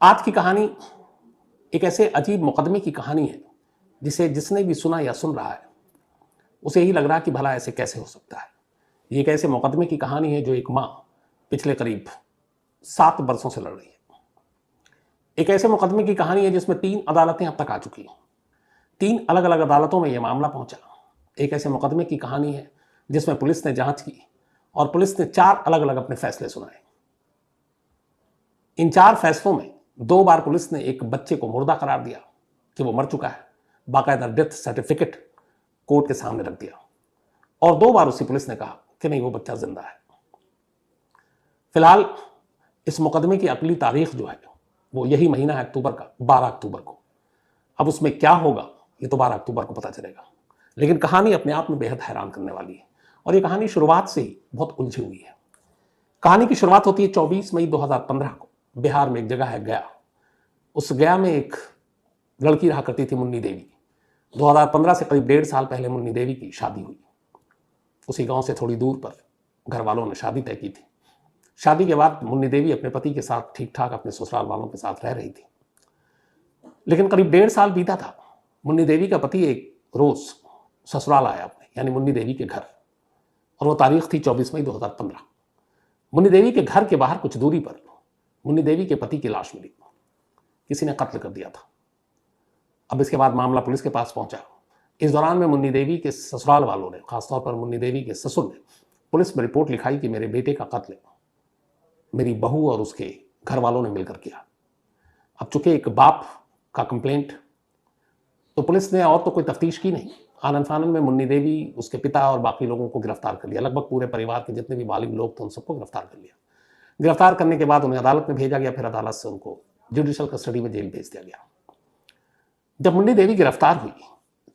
आज की कहानी एक ऐसे अजीब मुकदमे की कहानी है जिसे जिसने भी सुना या सुन रहा है उसे यही लग रहा है कि भला ऐसे कैसे हो सकता है। ये एक ऐसे मुकदमे की कहानी है जो एक माँ पिछले करीब 7 वर्षों से लड़ रही है। एक ऐसे मुकदमे की कहानी है जिसमें 3 अदालतें अब तक आ चुकी हैं। 3 अलग अलग अदालतों में यह मामला पहुंचा। एक ऐसे मुकदमे की कहानी है जिसमें पुलिस ने जांच की और पुलिस ने 4 अलग अलग अपने फैसले सुनाए। इन 4 फैसलों में 2 बार पुलिस ने एक बच्चे को मुर्दा करार दिया कि वो मर चुका है, बाकायदा डेथ सर्टिफिकेट कोर्ट के सामने रख दिया, और 2 बार उसी पुलिस ने कहा कि नहीं, वो बच्चा जिंदा है। फिलहाल इस मुकदमे की अगली तारीख जो है वो यही महीना है अक्टूबर का, 12 अक्टूबर को। अब उसमें क्या होगा ये तो 12 अक्टूबर को पता चलेगा, लेकिन कहानी अपने आप में बेहद हैरान करने वाली है और ये कहानी शुरुआत से ही बहुत उलझी हुई है। कहानी की शुरुआत होती है 24 मई 2015 को। बिहार में एक जगह है गया। उस गया में एक लड़की रहा करती थी, मुन्नी देवी। 2015 से करीब 1.5 साल पहले मुन्नी देवी की शादी हुई। उसी गांव से थोड़ी दूर पर घर वालों ने शादी तय की थी। शादी के बाद मुन्नी देवी अपने पति के साथ ठीक ठाक अपने ससुराल वालों के साथ रह रही थी, लेकिन करीब 1.5 साल बीता था। मुन्नी देवी का पति एक रोज ससुराल आया अपने, यानी मुन्नी देवी के घर, और वो तारीख थी 24 मई 2015। मुन्नी देवी के घर के बाहर कुछ दूरी पर मुन्नी देवी के पति की लाश मिली। किसी ने कत्ल कर दिया था। अब इसके बाद मामला पुलिस के पास पहुंचा। इस दौरान में मुन्नी देवी के ससुराल वालों ने, खासतौर पर मुन्नी देवी के ससुर ने पुलिस में रिपोर्ट लिखाई कि मेरे बेटे का कत्ल मेरी बहू और उसके घर वालों ने मिलकर किया। अब चूंकि एक बाप का कंप्लेंट, तो पुलिस ने और तो कोई तफ्तीश की नहीं। आनन फानन में मुन्नी देवी, उसके पिता और बाकी लोगों को गिरफ्तार कर लिया। लगभग पूरे परिवार के जितने भी बालिग लोग थे उन सबको गिरफ्तार कर लिया। गिरफ्तार करने के बाद उन्हें अदालत में भेजा गया, फिर अदालत से उनको जुडिशियल कस्टडी में जेल भेज दिया गया। जब मुन्नी देवी गिरफ्तार हुई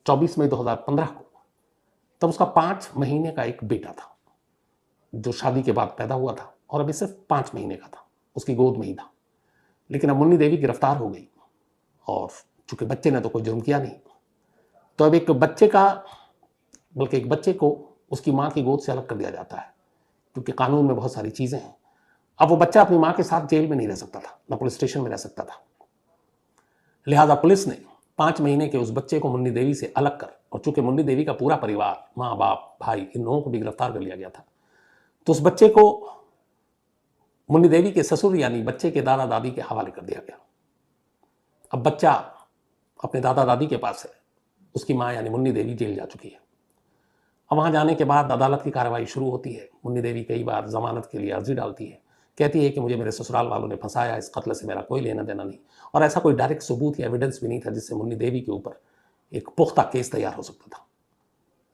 24 मई 2015 को, तब उसका 5 महीने का एक बेटा था जो शादी के बाद पैदा हुआ था और अभी सिर्फ 5 महीने का था, उसकी गोद में ही था। लेकिन अब मुन्नी देवी गिरफ्तार हो गई और चूंकि बच्चे ने तो कोई जुर्म किया नहीं, तो अब एक बच्चे को उसकी माँ की गोद से अलग कर दिया जाता है, क्योंकि कानून में बहुत सारी चीजें हैं। अब वो बच्चा अपनी माँ के साथ जेल में नहीं रह सकता था, ना पुलिस स्टेशन में रह सकता था। लिहाजा पुलिस ने 5 महीने के उस बच्चे को मुन्नी देवी से अलग कर, और चूंकि मुन्नी देवी का पूरा परिवार, माँ बाप भाई, इन लोगों को भी गिरफ्तार कर लिया गया था, तो उस बच्चे को मुन्नी देवी के ससुर यानी बच्चे के दादा दादी के हवाले कर दिया गया। अब बच्चा अपने दादा दादी के पास है, उसकी माँ यानी मुन्नी देवी जेल जा चुकी है। अब वहां जाने के बाद अदालत की कार्रवाई शुरू होती है। मुन्नी देवी कई बार जमानत के लिए अर्जी डालती है, कहती है कि मुझे मेरे ससुराल वालों ने फंसाया, इस कत्ल से मेरा कोई लेना देना नहीं, और ऐसा कोई डायरेक्ट सबूत या एविडेंस भी नहीं था जिससे मुन्नी देवी के ऊपर एक पुख्ता केस तैयार हो सकता था।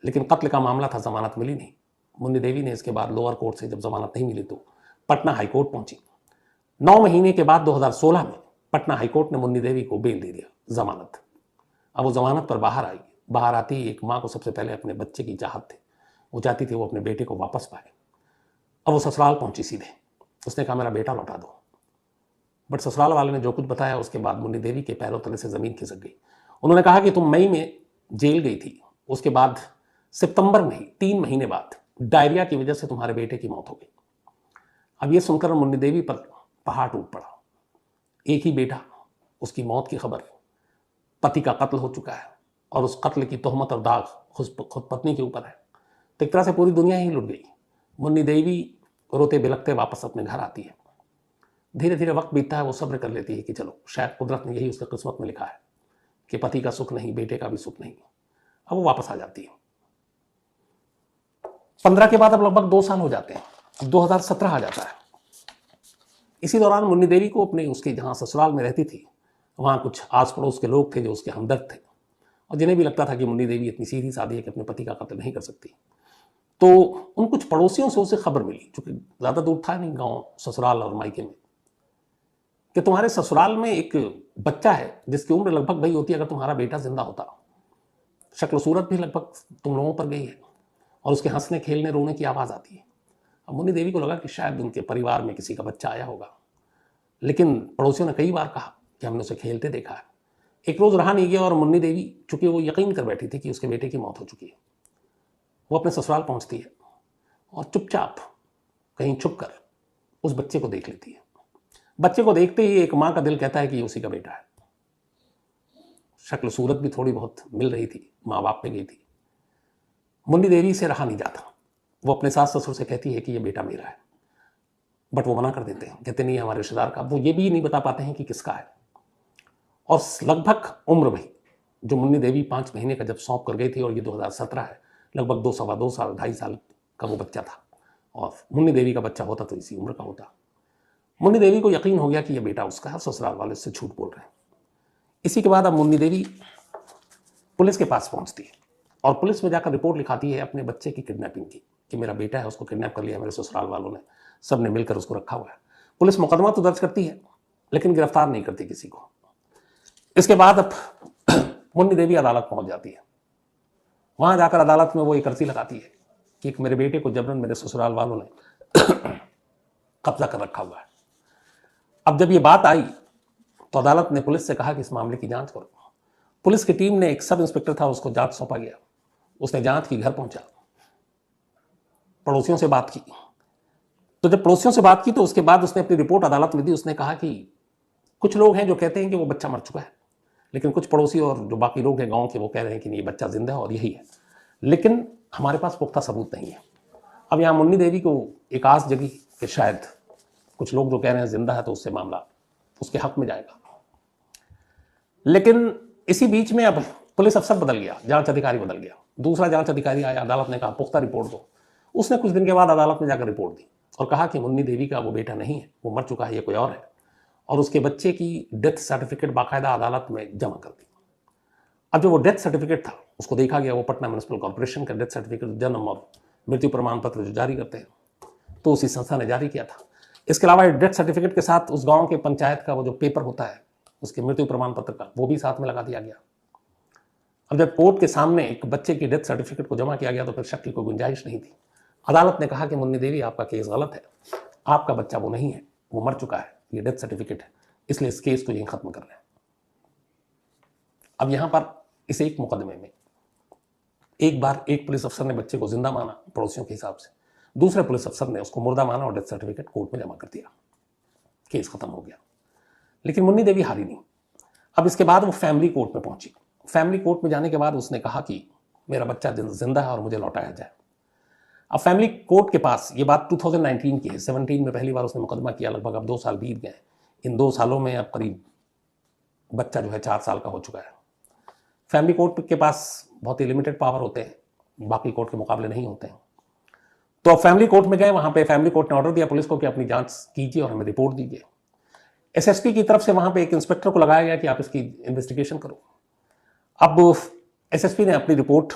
लेकिन कत्ल का मामला था, जमानत मिली नहीं। मुन्नी देवी ने इसके बाद लोअर कोर्ट से जब जमानत नहीं मिली तो पटना हाईकोर्ट पहुंची। 9 महीने के बाद 2016 में पटना हाईकोर्ट ने मुन्नी देवी को बेल दे दिया, जमानत। अब वो जमानत पर बाहर आई। बाहर आती ही एक माँ को सबसे पहले अपने बच्चे की चाहत थी, वो चाहती थी वो अपने बेटे को वापस पाए। अब वो ससुराल पहुंची सीधे, उसने कहा मेरा बेटा लौटा दो। बट ससुराल वाले ने जो कुछ बताया उसके बाद मुन्नी देवी के पैरों तले से जमीन खिसक गई। उन्होंने कहा कि तुम मई में जेल गई थी, उसके बाद सितंबर में ही 3 महीने बाद डायरिया की वजह से तुम्हारे बेटे की मौत हो गई। अब ये सुनकर मुन्नी देवी पर पहाड़ टूट पड़ा। एक ही बेटा, उसकी मौत की खबर, पति का कत्ल हो चुका है और उस कत्ल की तोहमत और दाग खुद पत्नी के ऊपर है। तो एक तरह से पूरी दुनिया ही लुट गई। मुन्नी देवी रोते बिलखते वापस अपने घर आती है। धीरे धीरे वक्त बीतता है, वो सब्र कर लेती है कि चलो शायद कुदरत ने यही उसके किस्मत में लिखा है कि पति का सुख नहीं, बेटे का भी सुख नहीं। अब वो वापस आ जाती है। 15 के बाद अब लगभग 2 साल हो जाते हैं। 2017 आ जाता है। इसी दौरान मुन्नी देवी को अपने उसके जहाँ ससुराल में रहती थी वहाँ कुछ आस पड़ोस के लोग थे जो उसके हमदर्द थे और जिन्हें भी लगता था कि मुन्नी देवी इतनी सीधी सादी है कि अपने पति का कत्ल नहीं कर सकती। तो उन कुछ पड़ोसियों से उसे खबर मिली, क्योंकि ज़्यादा दूर था नहीं गांव ससुराल और मायके में, कि तुम्हारे ससुराल में एक बच्चा है जिसकी उम्र लगभग वही होती है अगर तुम्हारा बेटा जिंदा होता। शक्ल सूरत भी लगभग तुम लोगों पर गई है और उसके हंसने खेलने रोने की आवाज़ आती है। अब मुन्नी देवी को लगा कि शायद उनके परिवार में किसी का बच्चा आया होगा, लेकिन पड़ोसियों ने कई बार कहा कि हमने उसे खेलते देखा है। एक रोज़ रहा नहीं गया और मुन्नी देवी, चूंकि वो यकीन कर बैठी थी कि उसके बेटे की मौत हो चुकी है, वो अपने ससुराल पहुंचती है और चुपचाप कहीं छुप कर उस बच्चे को देख लेती है। बच्चे को देखते ही एक माँ का दिल कहता है कि ये उसी का बेटा है। शक्ल सूरत भी थोड़ी बहुत मिल रही थी, माँ बाप पे गई थी। मुन्नी देवी से रहा नहीं जाता। वो अपने सास ससुर से कहती है कि ये बेटा मेरा है, बट वो मना कर देते हैं, कहते नहीं हमारे रिश्तेदार का। वो ये भी नहीं बता पाते हैं कि किसका है। और लगभग उम्र भाई जो मुन्नी देवी 5 महीने का जब सौंप कर गई थी, और ये 2017 है, लगभग 2 साल 2.5 साल का वो बच्चा था। और मुन्नी देवी का बच्चा होता तो इसी उम्र का होता। मुन्नी देवी को यकीन हो गया कि ये बेटा उसका है, ससुराल वाले से झूठ बोल रहे हैं। इसी के बाद अब मुन्नी देवी पुलिस के पास पहुंचती है और पुलिस में जाकर रिपोर्ट लिखाती है अपने बच्चे की किडनैपिंग की, कि मेरा बेटा है, उसको किडनैप कर लिया मेरे ससुराल वालों ने, सब ने मिलकर उसको रखा हुआ है। पुलिस मुकदमा तो दर्ज करती है लेकिन गिरफ्तार नहीं करती किसी को। इसके बाद अब मुन्नी देवी अदालत पहुंच जाती है। वहां जाकर अदालत में वो एक अर्जी लगाती है कि मेरे बेटे को जबरन मेरे ससुराल वालों ने कब्जा कर रखा हुआ है। अब जब ये बात आई तो अदालत ने पुलिस से कहा कि इस मामले की जांच करो। पुलिस की टीम ने, एक सब इंस्पेक्टर था, उसको जांच सौंपा गया। उसने जांच की, घर पहुंचा, पड़ोसियों से बात की। तो जब पड़ोसियों से बात की तो उसके बाद उसने अपनी रिपोर्ट अदालत में दी। उसने कहा कि कुछ लोग हैं जो कहते हैं कि वो बच्चा मर चुका है, लेकिन कुछ पड़ोसी और जो बाकी लोग हैं गांव के, वो कह रहे हैं कि नहीं, ये बच्चा जिंदा है और यही है, लेकिन हमारे पास पुख्ता सबूत नहीं है। अब यहाँ मुन्नी देवी को एक आस जगी कि शायद कुछ लोग जो कह रहे हैं जिंदा है तो उससे मामला उसके हक में जाएगा। लेकिन इसी बीच में अब पुलिस अफसर बदल गया, जांच अधिकारी बदल गया, दूसरा जांच अधिकारी आया। अदालत ने कहा पुख्ता रिपोर्ट दो। उसने कुछ दिन के बाद अदालत में जाकर रिपोर्ट दी और कहा कि मुन्नी देवी का वो बेटा नहीं है, वो मर चुका है, ये कोई और है। और उसके बच्चे की डेथ सर्टिफिकेट बाकायदा अदालत में जमा कर दी। अब जो वो डेथ सर्टिफिकेट था उसको देखा गया, वो पटना म्युनिसिपल कॉर्पोरेशन का डेथ सर्टिफिकेट, जन्म और मृत्यु प्रमाण पत्र जो जारी करते हैं, तो उसी संस्था ने जारी किया था। इसके अलावा डेथ सर्टिफिकेट के साथ उस गांव के पंचायत का वो जो पेपर होता है उसके मृत्यु प्रमाण पत्र का, वो भी साथ में लगा दिया गया। अब जब कोर्ट के सामने एक बच्चे की डेथ सर्टिफिकेट को जमा किया गया तो फिर शक की कोई गुंजाइश नहीं थी। अदालत ने कहा कि मुन्नी देवी आपका केस गलत है, आपका बच्चा वो नहीं है, वो मर चुका है, ये डेथ सर्टिफिकेट है, इसलिए इस केस को यहीं खत्म करना है। अब यहां पर इस एक मुकदमे में एक बार एक पुलिस अफसर ने बच्चे को जिंदा माना पड़ोसियों के हिसाब से, दूसरे पुलिस अफसर ने उसको मुर्दा माना और डेथ सर्टिफिकेट कोर्ट में जमा कर दिया। केस खत्म हो गया। लेकिन मुन्नी देवी हारी नहीं। अब इसके बाद वो फैमिली कोर्ट में पहुंची। फैमिली कोर्ट में जाने के बाद उसने कहा कि मेरा बच्चा जिंदा है और मुझे लौटाया जाए। अब फैमिली कोर्ट के पास, ये बात 2019 की है, 17 में पहली बार उसने मुकदमा किया। लगभग अब 2 साल बीत गए। इन 2 सालों में अब करीब बच्चा जो है 4 साल का हो चुका है। फैमिली कोर्ट के पास बहुत ही लिमिटेड पावर होते हैं, बाकी कोर्ट के मुकाबले नहीं होते हैं। तो अब फैमिली कोर्ट में गए, वहां पे फैमिली कोर्ट ने ऑर्डर दिया पुलिस को कि अपनी जांच कीजिए और हमें रिपोर्ट दीजिए। एसएसपी की तरफ से वहां पे एक इंस्पेक्टर को लगाया गया कि आप इसकी इन्वेस्टिगेशन करो। अब एसएसपी ने अपनी रिपोर्ट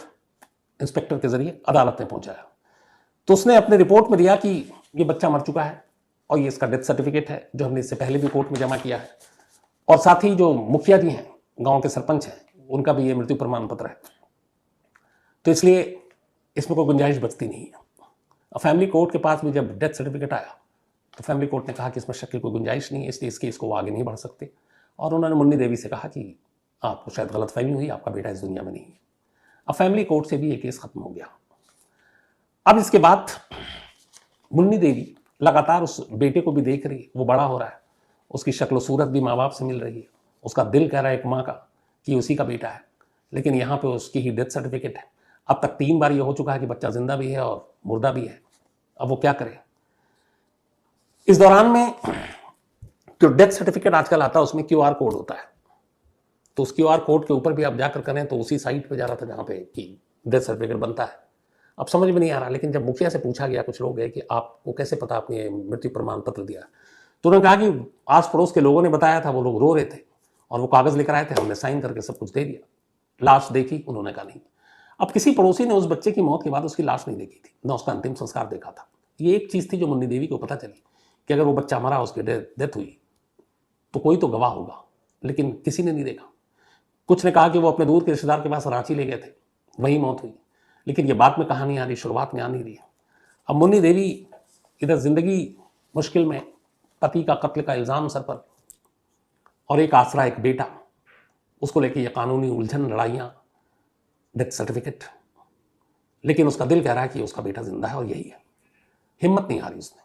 इंस्पेक्टर के जरिए अदालत में पहुंचाया। तो उसने अपने रिपोर्ट में दिया कि ये बच्चा मर चुका है और ये इसका डेथ सर्टिफिकेट है जो हमने इससे पहले भी कोर्ट में जमा किया है, और साथ ही जो मुखिया जी हैं, गांव के सरपंच हैं, उनका भी ये मृत्यु प्रमाण पत्र है। तो इसलिए इसमें कोई गुंजाइश बचती नहीं है। और फैमिली कोर्ट के पास भी जब डेथ सर्टिफिकेट आया तो फैमिली कोर्ट ने कहा कि इसमें शक की कोई गुंजाइश नहीं है, इसलिए इस केस को वो आगे नहीं बढ़ सकते। और उन्होंने मुन्नी देवी से कहा कि आपको शायद गलतफहमी हुई, आपका बेटा इस दुनिया में नहीं है। अब फैमिली कोर्ट से भी ये केस खत्म हो गया। अब इसके बाद मुन्नी देवी लगातार उस बेटे को भी देख रही है, वो बड़ा हो रहा है, उसकी शक्ल सूरत भी माँ बाप से मिल रही है, उसका दिल कह रहा है एक माँ का कि उसी का बेटा है, लेकिन यहाँ पे उसकी ही डेथ सर्टिफिकेट है। अब तक 3 बार ये हो चुका है कि बच्चा जिंदा भी है और मुर्दा भी है। अब वो क्या करे? इस दौरान में जो डेथ सर्टिफिकेट आजकल आता है उसमें QR कोड होता है, तो उस QR कोड के ऊपर भी आप जाकर करें तो उसी साइट पे जा रहा था जहाँ पे कि डेथ सर्टिफिकेट बनता है। अब समझ में नहीं आ रहा, लेकिन जब मुखिया से पूछा गया, कुछ लोग गए कि आपको कैसे पता आपने मृत्यु प्रमाण पत्र दिया, तो उन्होंने कहा कि आस पड़ोस के लोगों ने बताया था, वो लोग रो रहे थे और वो कागज लेकर आए थे, हमने साइन करके सब कुछ दे दिया। लाश देखी? उन्होंने कहा नहीं। अब किसी पड़ोसी ने उस बच्चे की मौत के बाद उसकी लाश नहीं देखी थी, न उसका अंतिम संस्कार देखा था। ये एक चीज़ थी जो मुन्नी देवी को पता चली कि अगर वो बच्चा मरा, उसकी डेथ हुई, तो कोई तो गवाह होगा, लेकिन किसी ने नहीं देखा। कुछ ने कहा कि वो अपने दूर के रिश्तेदार के पास रांची ले गए थे, वहीं मौत हुई, लेकिन ये बाद में कहानी आ रही, शुरुआत में आ नहीं रही है। अब मुन्नी देवी इधर जिंदगी मुश्किल में, पति का कत्ल का इल्ज़ाम सर पर, और एक आसरा, एक बेटा, उसको लेके ये कानूनी उलझन, लड़ाइयाँ, डेथ सर्टिफिकेट, लेकिन उसका दिल कह रहा है कि उसका बेटा जिंदा है और यही है। हिम्मत नहीं हारी उसने।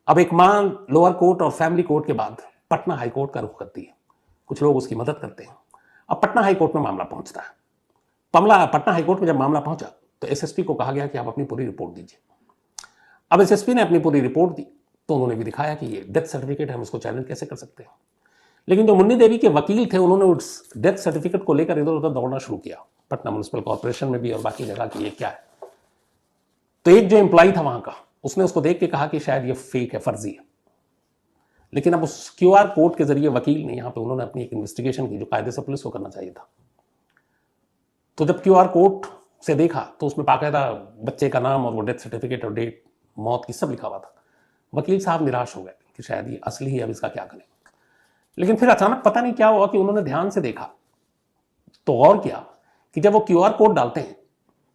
अब एक मां लोअर कोर्ट और फैमिली कोर्ट के बाद पटना हाई कोर्ट का रुख करती है, कुछ लोग उसकी मदद करते हैं। अब पटना हाई कोर्ट में मामला पहुंचता है। पटना हाई कोर्ट में जब मामला पहुंचा तो एसएसपी को कहा गया कि आप अपनी पूरी रिपोर्ट दीजिए। अब एसएसपी ने अपनी पूरी रिपोर्ट दी तो उन्होंने भी दिखाया कि ये डेथ सर्टिफिकेट, हम इसको चैलेंज कैसे कर सकते हैं। लेकिन जो मुन्नी देवी के वकील थे उन्होंने उस डेथ सर्टिफिकेट को लेकर इधर उधर दौड़ना शुरू किया, पटना म्युनिसिपल कॉर्पोरेशन में भी और बाकी जगह की ये क्या है। तो एक जो एम्प्लॉय था वहां का, उसने उसको देख के कहा कि शायद ये फेक है, फर्जी है। लेकिन अब उस क्यूआर कोड के जरिए वकील ने यहाँ पे उन्होंने अपनी एक इन्वेस्टिगेशन की जो कायदे से पुलिस को करना चाहिए था। तो जब क्यूआर कोड से देखा तो उसमें बाकायदा बच्चे का नाम और वो डेथ सर्टिफिकेट और डेट मौत की सब लिखा हुआ था। वकील साहब निराश हो गए कि शायद ये असली है, अब इसका क्या करें। लेकिन फिर अचानक पता नहीं क्या हुआ कि उन्होंने ध्यान से देखा तो और क्या कि जब वो क्यूआर कोड डालते हैं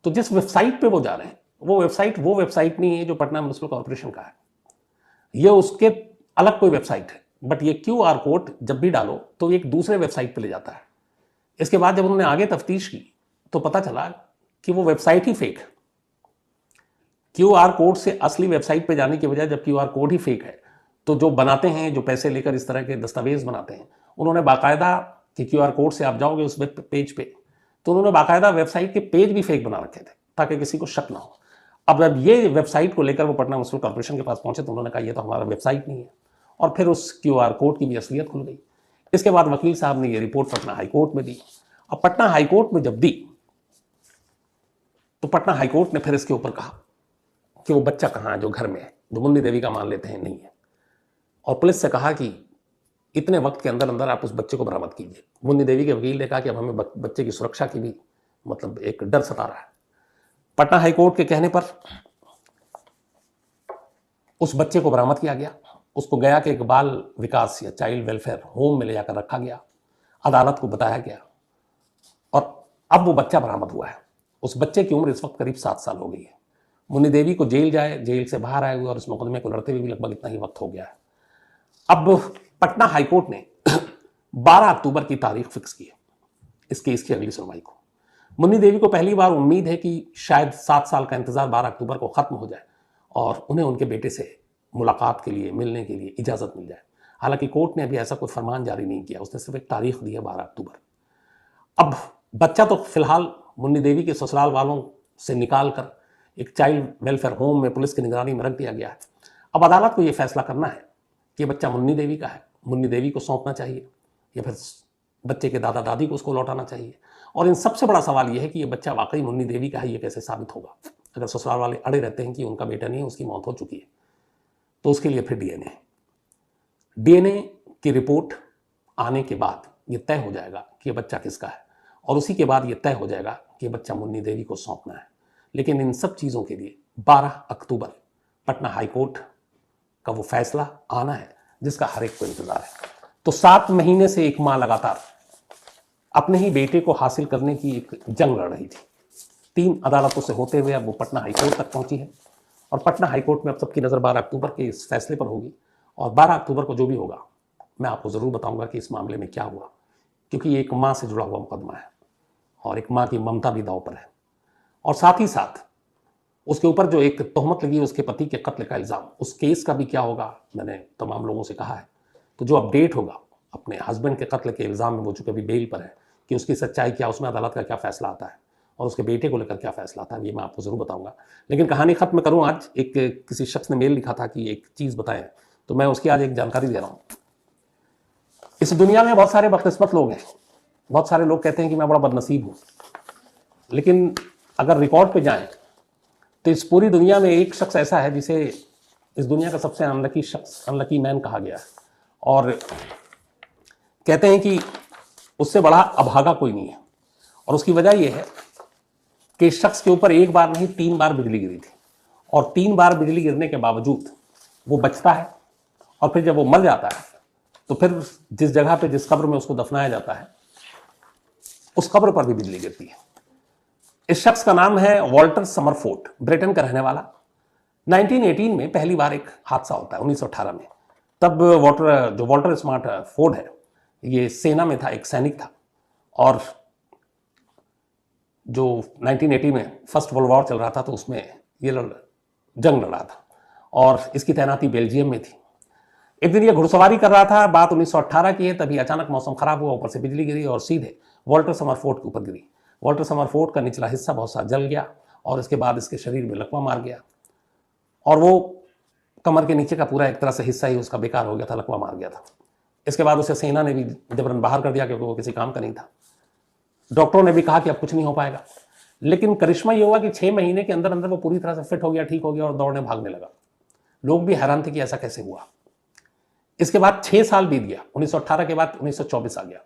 तो जिस वेबसाइट पे वो जा रहे हैं वो वेबसाइट नहीं है जो पटना म्युनिसिपल कॉर्पोरेशन का है, ये उसके अलग कोई वेबसाइट है। बट ये क्यूआर कोड जब भी डालो तो एक दूसरे वेबसाइट पे ले जाता है। इसके बाद जब उन्होंने आगे तफ्तीश की तो पता चला कि वो वेबसाइट ही फेक है। क्यूआर कोड से असली वेबसाइट पे जाने की बजाय जब क्यूआर कोड ही फेक है तो जो बनाते हैं, जो पैसे लेकर इस तरह के दस्तावेज बनाते हैं, उन्होंने बाकायदा कि क्यूआर कोड से आप जाओगे उस वेब पेज पे, तो उन्होंने बाकायदा वेबसाइट के पेज भी फेक बना रखे थे ताकि किसी को शक ना हो। अब जब ये वेबसाइट को लेकर वो पटना म्युनिसिपल कॉर्पोरेशन के पास पहुंचे तो उन्होंने कहा ये तो हमारा वेबसाइट नहीं है, और फिर उस क्यूआर कोड की भी असलियत खुल गई। इसके बाद वकील साहब ने ये रिपोर्ट पटना हाईकोर्ट में दी। अब पटना हाईकोर्ट में जब दी तो पटना हाईकोर्ट ने फिर इसके ऊपर कहा कि वो बच्चा कहाँ है जो घर में है, जो मुन्नी देवी का मान लेते हैं नहीं है, और पुलिस से कहा कि इतने वक्त के अंदर अंदर आप उस बच्चे को बरामद कीजिए। मुन्नी देवी के वकील ने कहा कि अब हमें बच्चे की सुरक्षा की भी मतलब एक डर सता रहा है। पटना हाईकोर्ट के कहने पर उस बच्चे को बरामद किया गया, उसको गया कि एक बाल विकास या चाइल्ड वेलफेयर होम में ले जाकर रखा गया, अदालत को बताया गया और अब वो बच्चा बरामद हुआ है। उस बच्चे की उम्र इस वक्त करीब 7 साल हो गई है। मुन्नी देवी को जेल से बाहर आए हुए और इस मुकदमे को लड़ते हुए भी लगभग इतना ही वक्त हो गया है। अब पटना हाईकोर्ट ने 12 अक्टूबर की तारीख फिक्स की है इस केस की अगली सुनवाई को। मुन्नी देवी को पहली बार उम्मीद है कि शायद 7 साल का इंतजार 12 अक्टूबर को खत्म हो जाए और उन्हें उनके बेटे से मुलाकात के लिए, मिलने के लिए इजाजत मिल जाए। हालांकि कोर्ट ने अभी ऐसा कोई फरमान जारी नहीं किया, उसने सिर्फ एक तारीख दी है 12 अक्टूबर। अब बच्चा तो फिलहाल मुन्नी देवी के ससुराल वालों से निकाल कर एक चाइल्ड वेलफेयर होम में पुलिस की निगरानी में रख दिया गया है। अब अदालत को यह फैसला करना है कि बच्चा मुन्नी देवी का है, मुन्नी देवी को सौंपना चाहिए या फिर बच्चे के दादा दादी को उसको लौटाना चाहिए। और इन सबसे बड़ा सवाल यह है कि यह बच्चा वाकई मुन्नी देवी का है, ये कैसे साबित होगा। अगर ससुराल वाले अड़े रहते हैं कि उनका बेटा नहीं है, उसकी मौत हो चुकी है, तो उसके लिए फिर डीएनए की रिपोर्ट आने के बाद ये तय हो जाएगा कि यह बच्चा किसका है, और उसी के बाद ये तय हो जाएगा कि बच्चा मुन्नी देवी को सौंपना है। लेकिन इन सब चीज़ों के लिए 12 अक्टूबर पटना हाईकोर्ट का वो फैसला आना है जिसका हर एक को इंतजार है। तो 7 महीने से एक माँ लगातार अपने ही बेटे को हासिल करने की एक जंग लड़ रही थी। 3 अदालतों से होते हुए अब वो पटना हाईकोर्ट तक पहुंची है, और पटना हाईकोर्ट में अब सबकी नज़र 12 अक्टूबर के इस फैसले पर होगी। और 12 अक्टूबर को जो भी होगा मैं आपको ज़रूर बताऊंगा कि इस मामले में क्या हुआ, क्योंकि ये एक माँ से जुड़ा हुआ मुकदमा है और एक माँ की ममता भी दांव पर है। और साथ ही साथ उसके ऊपर जो एक तोहमत लगी उसके पति के कत्ल का इल्ज़ाम, उस केस का भी क्या होगा मैंने तमाम लोगों से कहा है। तो जो अपडेट होगा अपने हस्बैंड के कत्ल के इल्ज़ाम में, वो चूँकि अभी बेल पर है, कि उसकी सच्चाई क्या, उसमें अदालत का क्या फैसला आता है और उसके बेटे को लेकर क्या फैसला आता है, ये मैं आपको ज़रूर बताऊंगा। लेकिन कहानी ख़त्म करूँ आज, एक किसी शख्स ने मेल लिखा था कि एक चीज़ बताएं, तो मैं उसकी आज एक जानकारी दे रहा हूँ। इस दुनिया में बहुत सारे बदकिस्मत लोग हैं, बहुत सारे लोग कहते हैं कि मैं बड़ा बदनसीब हूँ, लेकिन अगर रिकॉर्ड पे जाएं तो इस पूरी दुनिया में एक शख्स ऐसा है जिसे इस दुनिया का सबसे अनलकी शख्स, अनलकी मैन कहा गया है। और कहते हैं कि उससे बड़ा अभागा कोई नहीं है, और उसकी वजह यह है कि इस शख्स के ऊपर एक बार नहीं 3 बार बिजली गिरी थी, और 3 बार बिजली गिरने के बावजूद वो बचता है, और फिर जब वो मर जाता है तो फिर जिस जगह पे, जिस कब्र में उसको दफनाया जाता है, उस कब्र पर भी बिजली गिरती है। इस शख्स का नाम है वॉल्टर समरफोर्ड, ब्रिटेन का रहने वाला। 1918 में पहली बार एक हादसा होता है, 1918 में। तब वॉल्टर स्मार्ट फोर्ड है, ये सेना में था, एक सैनिक था, और जो 1980 में फर्स्ट वर्ल्ड वॉर चल रहा था तो उसमें ये जंग लड़ रहा था। और इसकी तैनाती बेल्जियम में थी। एक दिन ये घुड़सवारी कर रहा था, बात 1918 की है, तभी अचानक मौसम खराब हुआ, ऊपर से बिजली गिरी और सीधे वॉल्टर समरफोर्ड के ऊपर गिरी। वॉल्टर समरफोर्ड का निचला हिस्सा बहुत सा जल गया और इसके बाद इसके शरीर में लकवा मार गया और वो कमर के नीचे का पूरा एक तरह से हिस्सा ही उसका बेकार हो गया था, लकवा मार गया था। इसके बाद उसे सेना ने भी जबरन बाहर कर दिया क्योंकि वो किसी काम का नहीं था। डॉक्टरों ने भी कहा कि अब कुछ नहीं हो पाएगा, लेकिन करिश्मा ये हुआ कि 6 महीने के अंदर अंदर वो पूरी तरह से फिट हो गया, ठीक हो गया और दौड़ने भागने लगा। लोग भी हैरान थे कि ऐसा कैसे हुआ। इसके बाद 6 साल बीत गया, 1918 के बाद 1924 आ गया।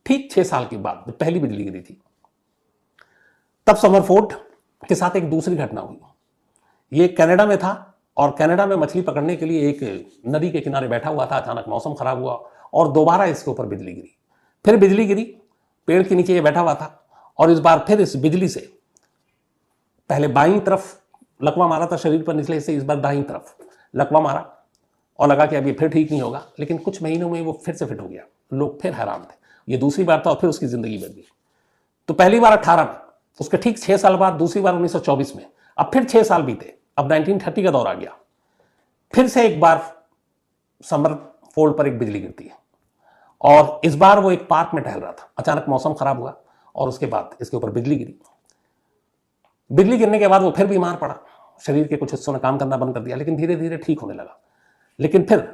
ठीक 6 साल के बाद जब पहली बिजली गिरी थी, तब समरफोर्ड के साथ एक दूसरी घटना हुई। ये कनाडा में था और कनाडा में मछली पकड़ने के लिए एक नदी के किनारे बैठा हुआ था। अचानक मौसम खराब हुआ और दोबारा इसके ऊपर बिजली गिरी। फिर बिजली गिरी, पेड़ के नीचे ये बैठा हुआ था और इस बार फिर इस बिजली से पहले बाईं तरफ लकवा मारा था शरीर पर निचले हिस्से, इस बार दाईं तरफ लकवा मारा और लगा कि अब ये फिर ठीक नहीं होगा। लेकिन कुछ महीनों में वो फिर से फिट हो गया। लोग फिर हैरान थे, ये दूसरी बार था और फिर उसकी जिंदगी बदल गई। तो पहली बार 18 में, उसके ठीक 6 साल बाद दूसरी बार 1924 में, अब फिर 6 साल बीते, अब 1930 का दौर आ गया। फिर से एक बार समरफोर्ड पर एक बिजली गिरती है और इस बार वो एक पार्क में टहल रहा था। अचानक मौसम खराब हुआ और उसके बाद इसके ऊपर बिजली गिरी। बिजली गिरने के बाद वो फिर बीमार पड़ा, शरीर के कुछ हिस्सों ने काम करना बंद कर दिया, लेकिन धीरे धीरे ठीक होने लगा। लेकिन फिर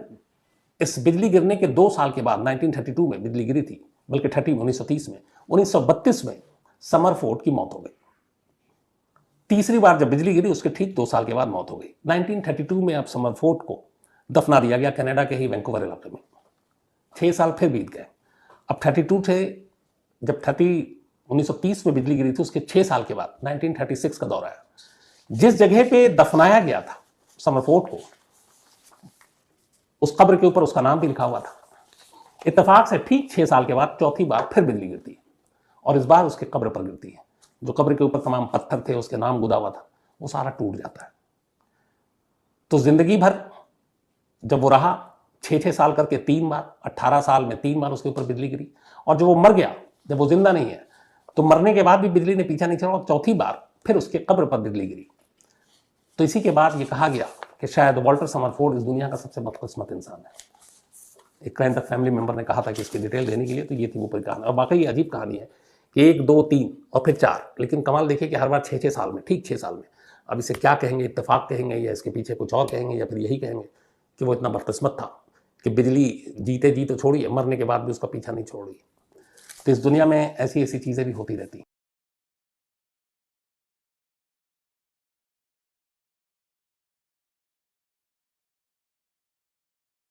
इस बिजली गिरने के 2 साल के बाद 1932 में बिजली गिरी थी, बल्कि 1930 में, 1932 में समरफोर्ड की मौत हो गई। तीसरी बार जब बिजली गिरी उसके ठीक 2 साल के बाद मौत हो गई। 1932 में अब समरफोर्ड को दफना दिया गया कनाडा के ही वैंकूवर इलाके में। 6 साल फिर बीत गए। अब 32 थे, जब 1930 में बिजली गिरी थी उसके 6 साल के बाद 1936 का दौर आया। जिस जगह पे दफनाया गया था समरफोर्ड को, उस कब्र के ऊपर उसका नाम भी लिखा हुआ था। इत्तेफाक से ठीक 6 साल के बाद चौथी बार फिर बिजली गिरती है और इस बार उसके कब्र पर गिरती है। जो कब्र के ऊपर तमाम पत्थर थे, उसके नाम गुदा हुआ था, वो सारा टूट जाता है। तो जिंदगी भर जब वो रहा 6-6 साल करके 3 बार, 18 साल में 3 बार उसके ऊपर बिजली गिरी। और जब वो मर गया, जब वो जिंदा नहीं है, तो मरने के बाद भी बिजली ने पीछा नहीं छोड़ा और चौथी बार फिर उसके कब्र पर बिजली गिरी। तो इसी के बाद ये कहा गया कि शायद वॉल्टर समरफोर्ड इस दुनिया का सबसे बदकिस्मत इंसान है। एक काइंड ऑफ फैमिली मेंबर ने कहा था कि इसकी डिटेल देने के लिए, तो ये थी वो पूरी कहानी। और वाकई अजीब कहानी है कि 1, 2, 3 और फिर 4, लेकिन कमाल देखिए कि हर बार 6-6 साल में, ठीक 6 साल में। अब इसे क्या कहेंगे, इत्तेफाक कहेंगे या इसके पीछे कुछ और कहेंगे, या फिर यही कहेंगे कि वो इतना बदकिस्मत था कि बिजली जीते जी तो छोड़िए, मरने के बाद भी उसका पीछा नहीं छोड़ रही। तो इस दुनिया में ऐसी ऐसी चीज़ें भी होती रहती हैं।